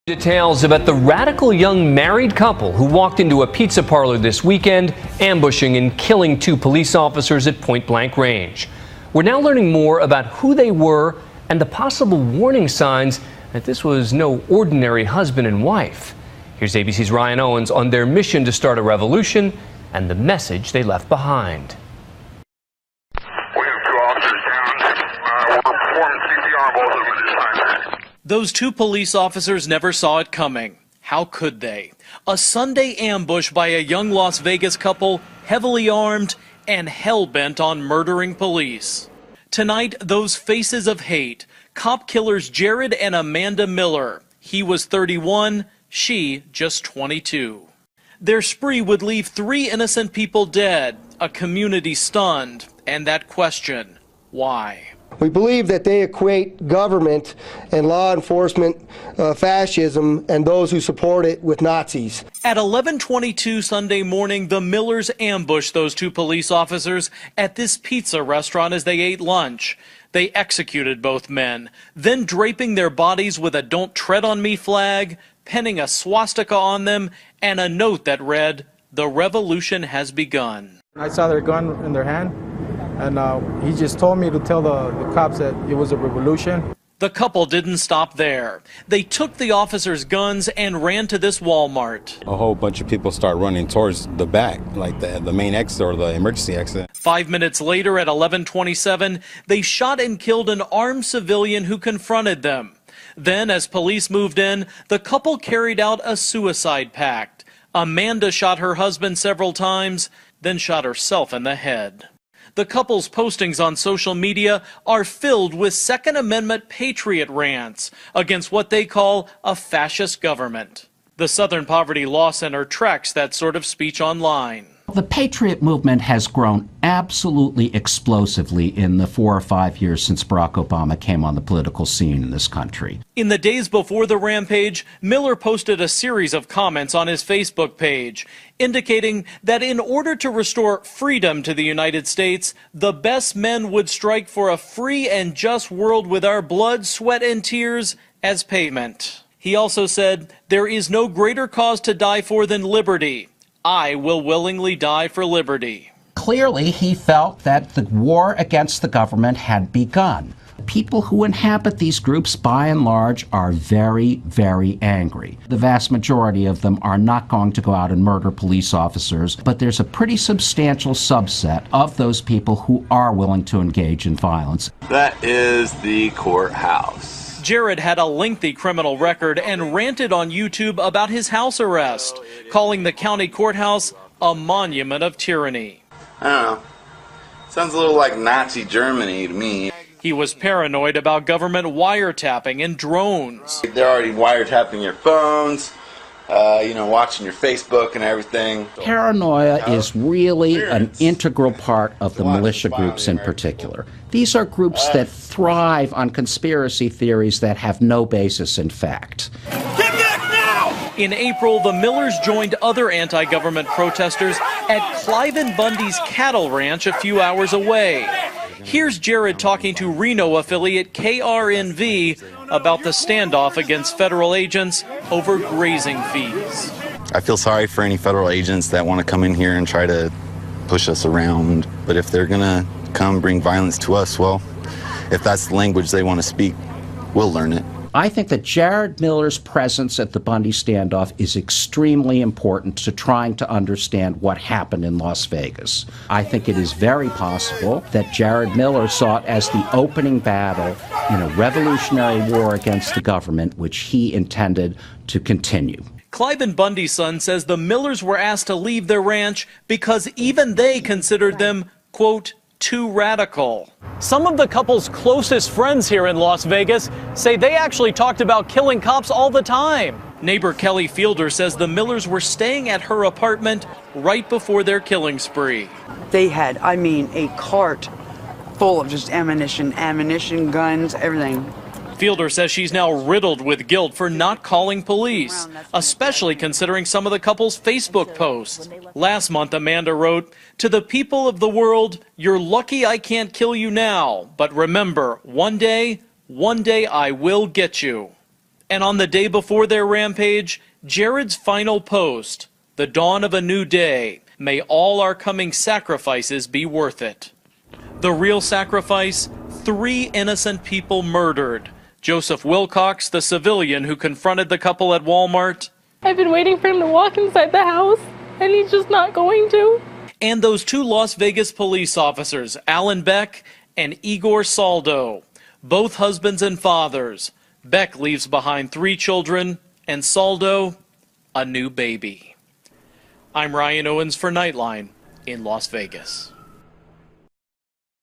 Details about the radical young married couple who walked into a pizza parlor this weekend, ambushing and killing two police officers at point-blank range. We're now learning more about who they were and the possible warning signs that this was no ordinary husband and wife. Here's ABC's Ryan Owens on their mission to start a revolution and the message they left behind. We have two officers down. We're performing CPR on both of them at this time. Those two police officers never saw it coming. How could they? A Sunday ambush by a young Las Vegas couple, heavily armed and hell-bent on murdering police. Tonight, those faces of hate. Cop killers Jared and Amanda Miller. He was 31, she just 22. Their spree would leave 3 innocent people dead, a community stunned, and that question, why? We believe that they equate government and law enforcement fascism and those who support it with Nazis. At 11:22 Sunday morning, the Millers ambushed those two police officers at this pizza restaurant as they ate lunch. They executed both men, then draping their bodies with a "Don't Tread on Me" flag, penning a swastika on them, and a note that read, "The revolution has begun." I saw their gun in their hand, and he just told me to tell the cops that it was a revolution. The couple didn't stop there. They took the officers' guns and ran to this Walmart. A whole bunch of people start running towards the back, like the main exit or the emergency exit. 5 minutes later at 11:27, they shot and killed an armed civilian who confronted them. Then, as police moved in, the couple carried out a suicide pact. Amanda shot her husband several times, then shot herself in the head. The couple's postings on social media are filled with Second Amendment patriot rants against what they call a fascist government. The Southern Poverty Law Center tracks that sort of speech online. The Patriot movement has grown absolutely explosively in the 4 or 5 years since Barack Obama came on the political scene in this country. In the days before the rampage, Miller posted a series of comments on his Facebook page, indicating that in order to restore freedom to the United States, the best men would strike for a free and just world with our blood, sweat, and tears as payment. He also said, "There is no greater cause to die for than liberty. I will willingly die for liberty." Clearly, he felt that the war against the government had begun. People who inhabit these groups, by and large, are very, very angry. The vast majority of them are not going to go out and murder police officers, but there's a pretty substantial subset of those people who are willing to engage in violence. That is the courthouse. Jared had a lengthy criminal record and ranted on YouTube about his house arrest, calling the county courthouse a monument of tyranny. I don't know. Sounds a little like Nazi Germany to me. He was paranoid about government wiretapping and drones. They're already wiretapping your phones, watching your Facebook and everything. Paranoia is really an integral part of the militia groups in particular. These are groups that thrive on conspiracy theories that have no basis in fact. Get back now! In April, the Millers joined other anti-government protesters at Cliven Bundy's cattle ranch a few hours away. Here's Jared talking to Reno affiliate KRNV about the standoff against federal agents over grazing fees. I feel sorry for any federal agents that want to come in here and try to push us around. But if they're going to come bring violence to us, well, if that's the language they want to speak, we'll learn it. I think that Jared Miller's presence at the Bundy standoff is extremely important to trying to understand what happened in Las Vegas. I think it is very possible that Jared Miller saw it as the opening battle in a revolutionary war against the government, which he intended to continue. Cliven Bundy's son says the Millers were asked to leave their ranch because even they considered them, quote, too radical. Some of the couple's closest friends here in Las Vegas say they actually talked about killing cops all the time. Neighbor Kelly Fielder says the Millers were staying at her apartment right before their killing spree. They had, a cart full of just ammunition, guns, everything. Fielder says she's now riddled with guilt for not calling police, especially considering some of the couple's Facebook posts. Last month, Amanda wrote, "To the people of the world, you're lucky I can't kill you now, but remember, one day I will get you." And on the day before their rampage, Jared's final post, the dawn of a new day. May all our coming sacrifices be worth it. The real sacrifice, 3 innocent people murdered. Joseph Wilcox, the civilian who confronted the couple at Walmart. I've been waiting for him to walk inside the house, and he's just not going to. And those 2 Las Vegas police officers, Alan Beck and Igor Saldo, both husbands and fathers. Beck leaves behind 3 children, and Saldo, a new baby. I'm Ryan Owens for Nightline in Las Vegas.